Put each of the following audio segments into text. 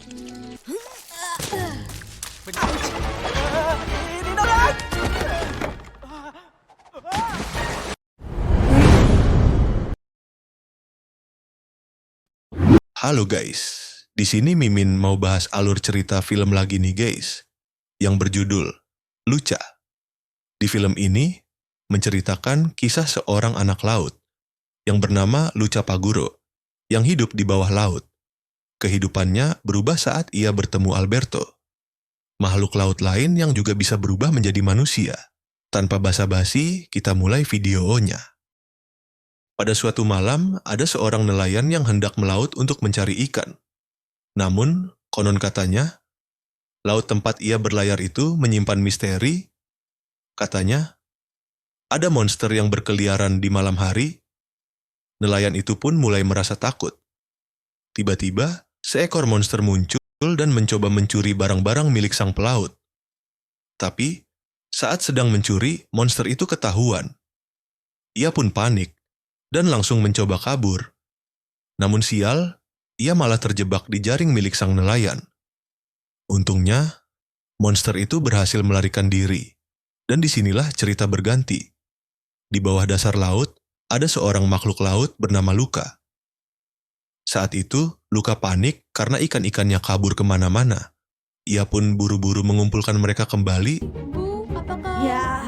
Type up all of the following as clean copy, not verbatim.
Ini dong. Halo guys, di sini Mimin mau bahas alur cerita film lagi nih guys, yang berjudul Luca. Di film ini menceritakan kisah seorang anak laut yang bernama Luca Paguro yang hidup di bawah laut. Kehidupannya berubah saat ia bertemu Alberto, makhluk laut lain yang juga bisa berubah menjadi manusia. Tanpa basa-basi, kita mulai videonya. Pada suatu malam, ada seorang nelayan yang hendak melaut untuk mencari ikan. Namun, konon katanya, laut tempat ia berlayar itu menyimpan misteri. Katanya, ada monster yang berkeliaran di malam hari. Nelayan itu pun mulai merasa takut. Tiba-tiba, seekor monster muncul dan mencoba mencuri barang-barang milik sang pelaut. Tapi, saat sedang mencuri, monster itu ketahuan. Ia pun panik dan langsung mencoba kabur. Namun sial, ia malah terjebak di jaring milik sang nelayan. Untungnya, monster itu berhasil melarikan diri. Dan disinilah cerita berganti. Di bawah dasar laut, ada seorang makhluk laut bernama Luca. Saat itu, Luca panik karena ikan-ikannya kabur kemana-mana. Ia pun buru-buru mengumpulkan mereka kembali Bu, apakah... Ya.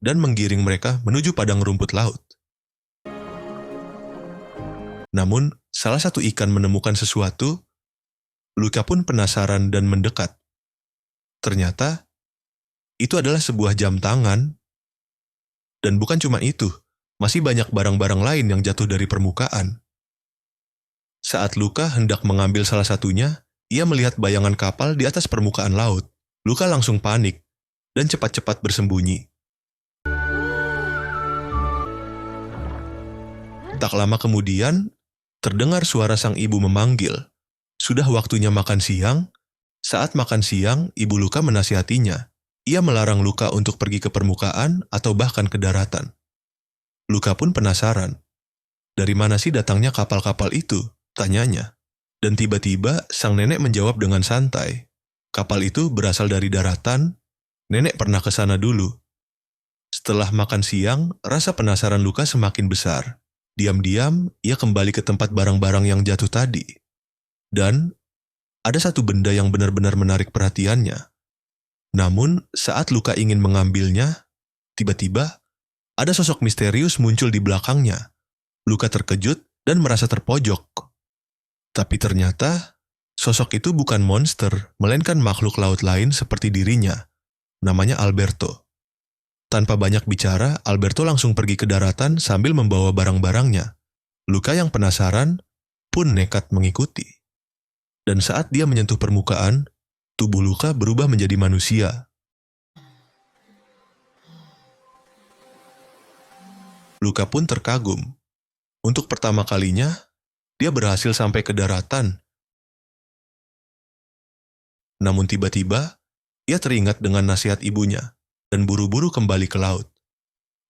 dan menggiring mereka menuju padang rumput laut. Namun, salah satu ikan menemukan sesuatu. Luca pun penasaran dan mendekat. Ternyata, itu adalah sebuah jam tangan. Dan bukan cuma itu, masih banyak barang-barang lain yang jatuh dari permukaan. Saat Luca hendak mengambil salah satunya, ia melihat bayangan kapal di atas permukaan laut. Luca langsung panik dan cepat-cepat bersembunyi. Tak lama kemudian, terdengar suara sang ibu memanggil. Sudah waktunya makan siang. Saat makan siang, ibu Luca menasihatinya. Ia melarang Luca untuk pergi ke permukaan atau bahkan ke daratan. Luca pun penasaran. Dari mana sih datangnya kapal-kapal itu? Tanyanya. Dan tiba-tiba sang nenek menjawab dengan santai. Kapal itu berasal dari daratan. Nenek pernah ke sana dulu. Setelah makan siang, rasa penasaran Luca semakin besar. Diam-diam, ia kembali ke tempat barang-barang yang jatuh tadi. Dan ada satu benda yang benar-benar menarik perhatiannya. Namun, saat Luca ingin mengambilnya, tiba-tiba ada sosok misterius muncul di belakangnya. Luca terkejut dan merasa terpojok. Tapi ternyata, sosok itu bukan monster, melainkan makhluk laut lain seperti dirinya. Namanya Alberto. Tanpa banyak bicara, Alberto langsung pergi ke daratan sambil membawa barang-barangnya. Luca yang penasaran pun nekat mengikuti. Dan saat dia menyentuh permukaan, tubuh Luca berubah menjadi manusia. Luca pun terkagum. Untuk pertama kalinya, dia berhasil sampai ke daratan. Namun tiba-tiba, ia teringat dengan nasihat ibunya dan buru-buru kembali ke laut.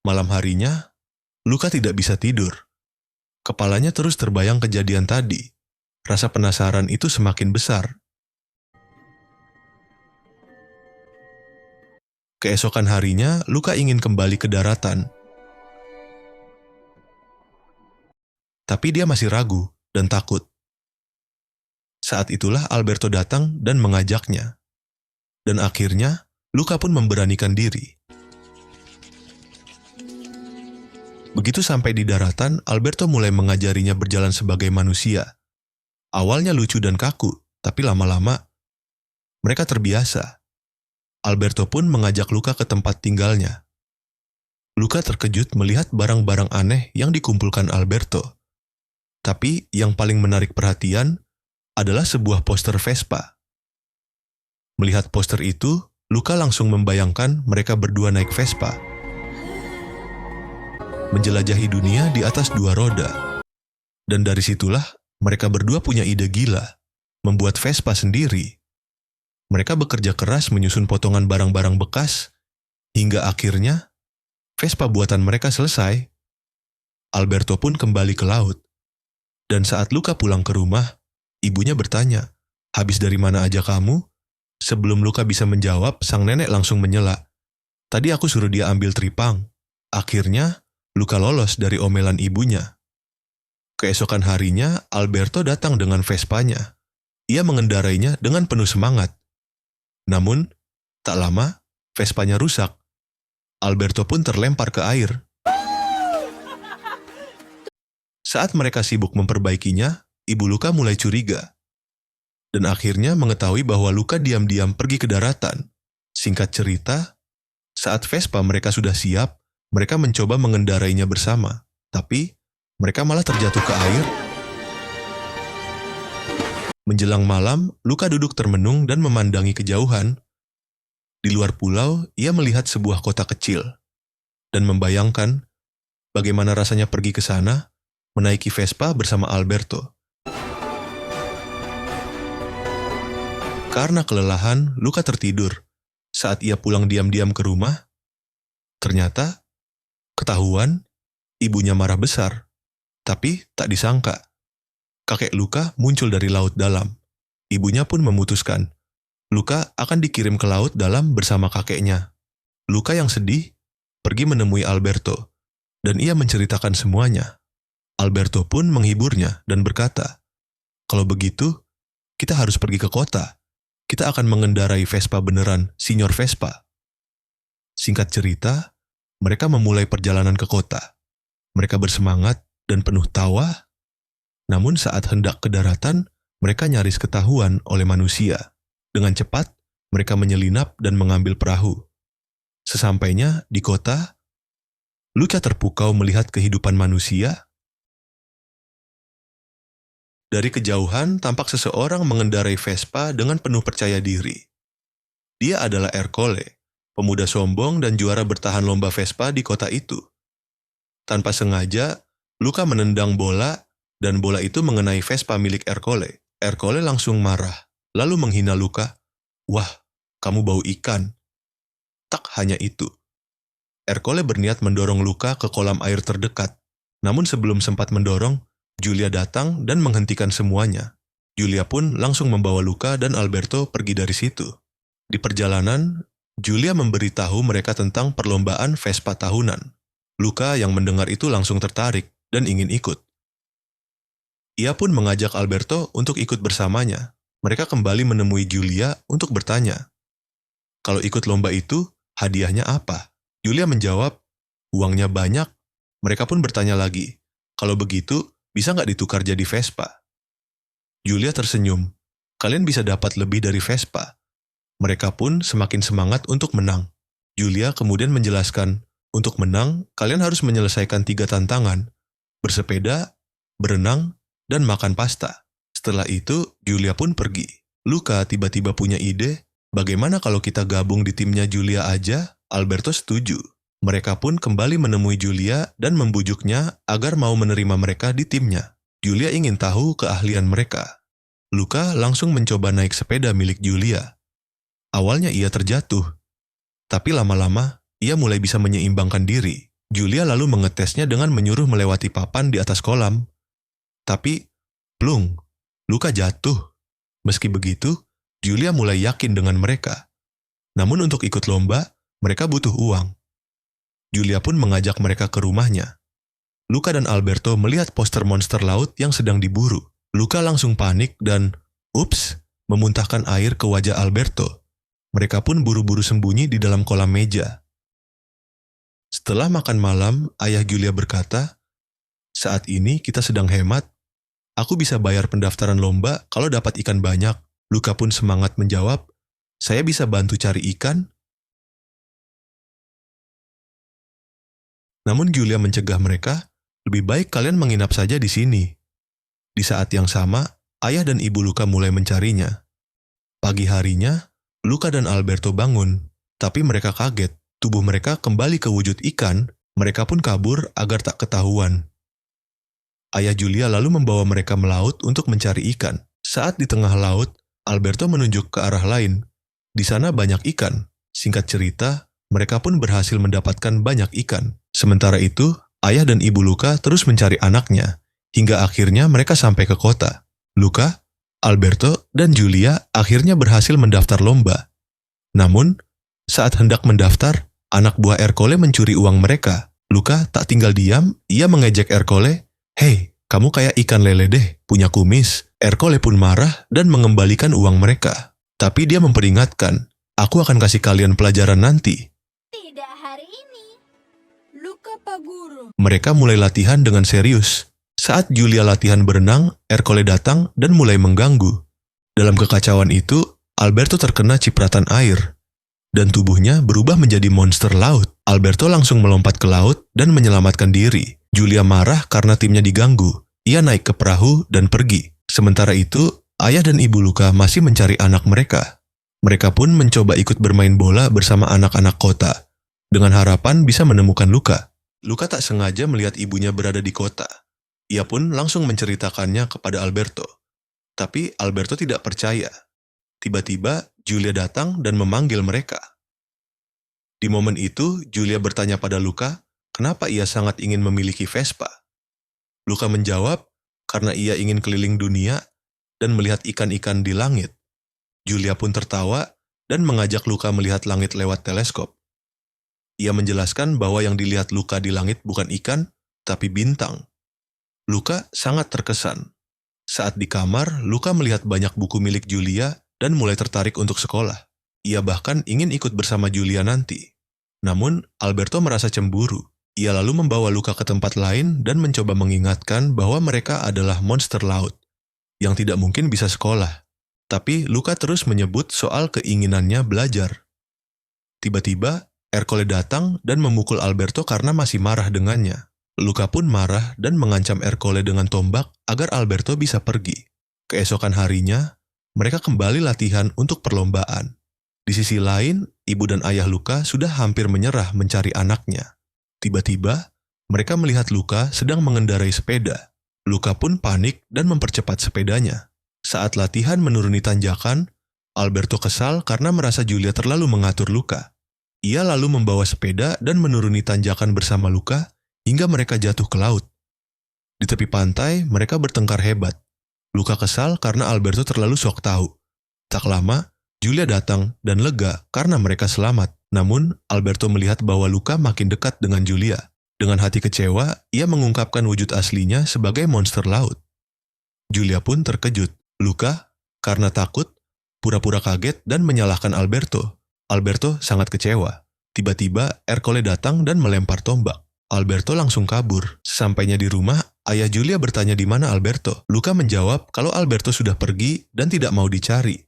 Malam harinya, Luca tidak bisa tidur. Kepalanya terus terbayang kejadian tadi. Rasa penasaran itu semakin besar. Keesokan harinya, Luca ingin kembali ke daratan. Tapi dia masih ragu dan takut. Saat itulah Alberto datang dan mengajaknya. Dan akhirnya, Luca pun memberanikan diri. Begitu sampai di daratan, Alberto mulai mengajarinya berjalan sebagai manusia. Awalnya lucu dan kaku, tapi lama-lama mereka terbiasa. Alberto pun mengajak Luca ke tempat tinggalnya. Luca terkejut melihat barang-barang aneh yang dikumpulkan Alberto. Tapi yang paling menarik perhatian adalah sebuah poster Vespa. Melihat poster itu, Luca langsung membayangkan mereka berdua naik Vespa. Menjelajahi dunia di atas dua roda. Dan dari situlah mereka berdua punya ide gila, membuat Vespa sendiri. Mereka bekerja keras menyusun potongan barang-barang bekas, hingga akhirnya Vespa buatan mereka selesai. Alberto pun kembali ke laut. Dan saat Luca pulang ke rumah, ibunya bertanya, Habis dari mana aja kamu? Sebelum Luka bisa menjawab, sang nenek langsung menyela. Tadi aku suruh dia ambil tripang. Akhirnya, Luka lolos dari omelan ibunya. Keesokan harinya, Alberto datang dengan Vespanya. Ia mengendarainya dengan penuh semangat. Namun, tak lama, Vespanya rusak. Alberto pun terlempar ke air. Saat mereka sibuk memperbaikinya, Ibu Luka mulai curiga. Dan akhirnya mengetahui bahwa Luka diam-diam pergi ke daratan. Singkat cerita, saat Vespa mereka sudah siap, mereka mencoba mengendarainya bersama. Tapi, mereka malah terjatuh ke air. Menjelang malam, Luka duduk termenung dan memandangi kejauhan. Di luar pulau, ia melihat sebuah kota kecil. Dan membayangkan bagaimana rasanya pergi ke sana, menaiki Vespa bersama Alberto. Karena kelelahan, Luka tertidur. Saat ia pulang diam-diam ke rumah, ternyata ketahuan ibunya marah besar. Tapi tak disangka, kakek Luka muncul dari laut dalam. Ibunya pun memutuskan, Luka akan dikirim ke laut dalam bersama kakeknya. Luka yang sedih, pergi menemui Alberto, dan ia menceritakan semuanya. Alberto pun menghiburnya dan berkata, kalau begitu, kita harus pergi ke kota. Kita akan mengendarai Vespa beneran, Signor Vespa. Singkat cerita, mereka memulai perjalanan ke kota. Mereka bersemangat dan penuh tawa. Namun saat hendak ke daratan, mereka nyaris ketahuan oleh manusia. Dengan cepat, mereka menyelinap dan mengambil perahu. Sesampainya di kota, Luka terpukau melihat kehidupan manusia. Dari kejauhan, tampak seseorang mengendarai Vespa dengan penuh percaya diri. Dia adalah Ercole, pemuda sombong dan juara bertahan lomba Vespa di kota itu. Tanpa sengaja, Luka menendang bola, dan bola itu mengenai Vespa milik Ercole. Ercole langsung marah, lalu menghina Luka. Wah, kamu bau ikan. Tak hanya itu. Ercole berniat mendorong Luka ke kolam air terdekat. Namun sebelum sempat mendorong, Julia datang dan menghentikan semuanya. Julia pun langsung membawa Luka dan Alberto pergi dari situ. Di perjalanan, Julia memberitahu mereka tentang perlombaan Vespa tahunan. Luka yang mendengar itu langsung tertarik dan ingin ikut. Ia pun mengajak Alberto untuk ikut bersamanya. Mereka kembali menemui Julia untuk bertanya, kalau ikut lomba itu, hadiahnya apa? Julia menjawab, uangnya banyak. Mereka pun bertanya lagi, kalau begitu, bisa nggak ditukar jadi Vespa? Julia tersenyum. Kalian bisa dapat lebih dari Vespa. Mereka pun semakin semangat untuk menang. Julia kemudian menjelaskan, untuk menang, kalian harus menyelesaikan 3 tantangan. Bersepeda, berenang, dan makan pasta. Setelah itu, Julia pun pergi. Luka tiba-tiba punya ide, bagaimana kalau kita gabung di timnya Julia aja? Alberto setuju. Mereka pun kembali menemui Julia dan membujuknya agar mau menerima mereka di timnya. Julia ingin tahu keahlian mereka. Luka langsung mencoba naik sepeda milik Julia. Awalnya ia terjatuh, tapi lama-lama ia mulai bisa menyeimbangkan diri. Julia lalu mengetesnya dengan menyuruh melewati papan di atas kolam. Tapi, plung, Luka jatuh. Meski begitu, Julia mulai yakin dengan mereka. Namun untuk ikut lomba, mereka butuh uang. Julia pun mengajak mereka ke rumahnya. Luka dan Alberto melihat poster monster laut yang sedang diburu. Luka langsung panik dan, ups, memuntahkan air ke wajah Alberto. Mereka pun buru-buru sembunyi di dalam kolam meja. Setelah makan malam, ayah Julia berkata, saat ini kita sedang hemat. Aku bisa bayar pendaftaran lomba kalau dapat ikan banyak. Luka pun semangat menjawab, saya bisa bantu cari ikan. Namun Julia mencegah mereka, lebih baik kalian menginap saja di sini. Di saat yang sama, ayah dan ibu Luka mulai mencarinya. Pagi harinya, Luka dan Alberto bangun, tapi mereka kaget. Tubuh mereka kembali ke wujud ikan, mereka pun kabur agar tak ketahuan. Ayah Julia lalu membawa mereka melaut untuk mencari ikan. Saat di tengah laut, Alberto menunjuk ke arah lain. Di sana banyak ikan. Singkat cerita, mereka pun berhasil mendapatkan banyak ikan. Sementara itu, ayah dan ibu Luka terus mencari anaknya, hingga akhirnya mereka sampai ke kota. Luka, Alberto dan Giulia akhirnya berhasil mendaftar lomba. Namun, saat hendak mendaftar, anak buah Ercole mencuri uang mereka. Luca tak tinggal diam, ia mengejek Ercole, "Hei, kamu kayak ikan lele deh, punya kumis." Ercole pun marah dan mengembalikan uang mereka. Tapi dia memperingatkan, "Aku akan kasih kalian pelajaran nanti." Tidak hari ini. Luca Paguro. Mereka mulai latihan dengan serius. Saat Giulia latihan berenang, Ercole datang dan mulai mengganggu. Dalam kekacauan itu, Alberto terkena cipratan air, dan tubuhnya berubah menjadi monster laut. Alberto langsung melompat ke laut dan menyelamatkan diri. Giulia marah karena timnya diganggu. Ia naik ke perahu dan pergi. Sementara itu, ayah dan ibu Luca masih mencari anak mereka. Mereka pun mencoba ikut bermain bola bersama anak-anak kota, dengan harapan bisa menemukan Luca. Luca tak sengaja melihat ibunya berada di kota. Ia pun langsung menceritakannya kepada Alberto. Tapi Alberto tidak percaya. Tiba-tiba, Giulia datang dan memanggil mereka. Di momen itu, Giulia bertanya pada Luca, kenapa ia sangat ingin memiliki Vespa. Luca menjawab, karena ia ingin keliling dunia dan melihat ikan-ikan di langit. Giulia pun tertawa dan mengajak Luca melihat langit lewat teleskop. Ia menjelaskan bahwa yang dilihat Luca di langit bukan ikan, tapi bintang. Luca sangat terkesan. Saat di kamar, Luca melihat banyak buku milik Giulia dan mulai tertarik untuk sekolah. Ia bahkan ingin ikut bersama Giulia nanti. Namun, Alberto merasa cemburu. Ia lalu membawa Luca ke tempat lain dan mencoba mengingatkan bahwa mereka adalah monster laut, yang tidak mungkin bisa sekolah. Tapi Luca terus menyebut soal keinginannya belajar. Tiba-tiba, Ercole datang dan memukul Alberto karena masih marah dengannya. Luca pun marah dan mengancam Ercole dengan tombak agar Alberto bisa pergi. Keesokan harinya, mereka kembali latihan untuk perlombaan. Di sisi lain, ibu dan ayah Luca sudah hampir menyerah mencari anaknya. Tiba-tiba, mereka melihat Luca sedang mengendarai sepeda. Luca pun panik dan mempercepat sepedanya. Saat latihan menuruni tanjakan, Alberto kesal karena merasa Giulia terlalu mengatur Luca. Ia lalu membawa sepeda dan menuruni tanjakan bersama Luca hingga mereka jatuh ke laut. Di tepi pantai, mereka bertengkar hebat. Luca kesal karena Alberto terlalu sok tahu. Tak lama, Giulia datang dan lega karena mereka selamat. Namun, Alberto melihat bahwa Luca makin dekat dengan Giulia. Dengan hati kecewa, ia mengungkapkan wujud aslinya sebagai monster laut. Giulia pun terkejut. Luca, karena takut, pura-pura kaget dan menyalahkan Alberto. Alberto sangat kecewa. Tiba-tiba, Ercole datang dan melempar tombak. Alberto langsung kabur. Sesampainya di rumah, ayah Giulia bertanya di mana Alberto. Luca menjawab kalau Alberto sudah pergi dan tidak mau dicari.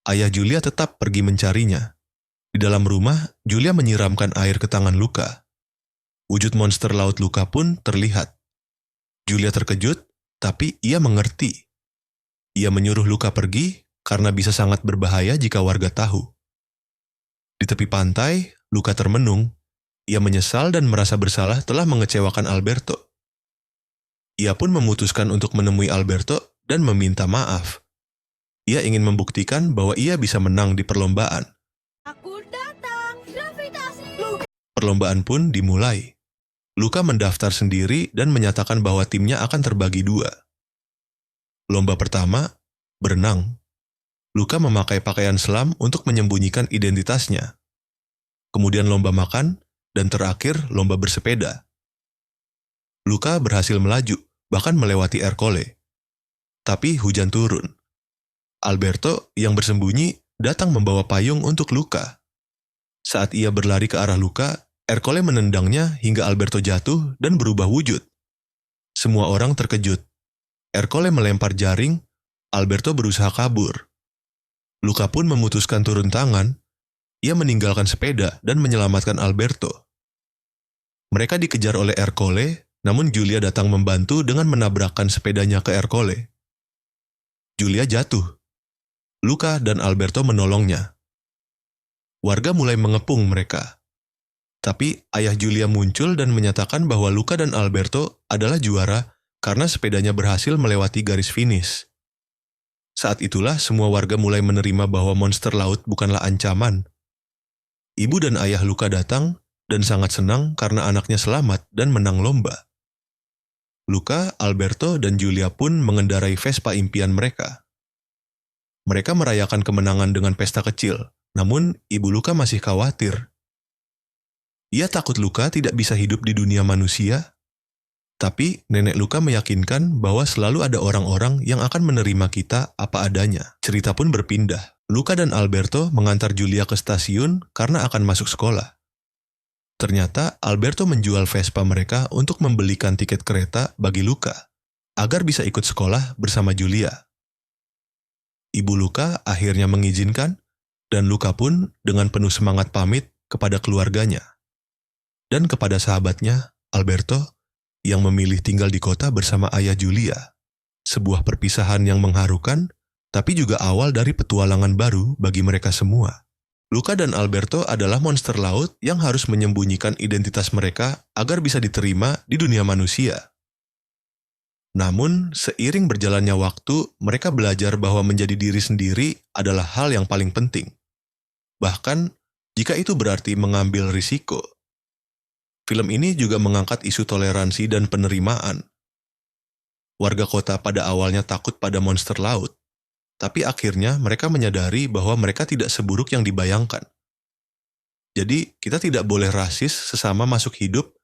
Ayah Giulia tetap pergi mencarinya. Di dalam rumah, Giulia menyiramkan air ke tangan Luca. Wujud monster laut Luca pun terlihat. Giulia terkejut, tapi ia mengerti. Ia menyuruh Luca pergi karena bisa sangat berbahaya jika warga tahu. Di tepi pantai, Luca termenung. Ia menyesal dan merasa bersalah telah mengecewakan Alberto. Ia pun memutuskan untuk menemui Alberto dan meminta maaf. Ia ingin membuktikan bahwa ia bisa menang di perlombaan. Aku datang, gravitasi. Perlombaan pun dimulai. Luca mendaftar sendiri dan menyatakan bahwa timnya akan terbagi dua. Lomba pertama, berenang. Luca memakai pakaian selam untuk menyembunyikan identitasnya. Kemudian lomba makan, dan terakhir lomba bersepeda. Luca berhasil melaju, bahkan melewati Ercole. Tapi hujan turun. Alberto yang bersembunyi datang membawa payung untuk Luca. Saat ia berlari ke arah Luca, Ercole menendangnya hingga Alberto jatuh dan berubah wujud. Semua orang terkejut. Ercole melempar jaring, Alberto berusaha kabur. Luca pun memutuskan turun tangan. Ia meninggalkan sepeda dan menyelamatkan Alberto. Mereka dikejar oleh Ercole, namun Giulia datang membantu dengan menabrakkan sepedanya ke Ercole. Giulia jatuh. Luca dan Alberto menolongnya. Warga mulai mengepung mereka. Tapi ayah Giulia muncul dan menyatakan bahwa Luca dan Alberto adalah juara karena sepedanya berhasil melewati garis finish. Saat itulah semua warga mulai menerima bahwa monster laut bukanlah ancaman. Ibu dan ayah Luca datang dan sangat senang karena anaknya selamat dan menang lomba. Luca, Alberto, dan Giulia pun mengendarai Vespa impian mereka. Mereka merayakan kemenangan dengan pesta kecil, namun ibu Luka masih khawatir. Ia takut Luka tidak bisa hidup di dunia manusia, tapi nenek Luka meyakinkan bahwa selalu ada orang-orang yang akan menerima kita apa adanya. Cerita pun berpindah. Luka dan Alberto mengantar Julia ke stasiun karena akan masuk sekolah. Ternyata Alberto menjual Vespa mereka untuk membelikan tiket kereta bagi Luka, agar bisa ikut sekolah bersama Julia. Ibu Luka akhirnya mengizinkan, dan Luka pun dengan penuh semangat pamit kepada keluarganya. Dan kepada sahabatnya, Alberto, yang memilih tinggal di kota bersama ayah Julia. Sebuah perpisahan yang mengharukan, tapi juga awal dari petualangan baru bagi mereka semua. Luka dan Alberto adalah monster laut yang harus menyembunyikan identitas mereka agar bisa diterima di dunia manusia. Namun, seiring berjalannya waktu, mereka belajar bahwa menjadi diri sendiri adalah hal yang paling penting. Bahkan, jika itu berarti mengambil risiko. Film ini juga mengangkat isu toleransi dan penerimaan. Warga kota pada awalnya takut pada monster laut, tapi akhirnya mereka menyadari bahwa mereka tidak seburuk yang dibayangkan. Jadi, kita tidak boleh rasis sesama makhluk hidup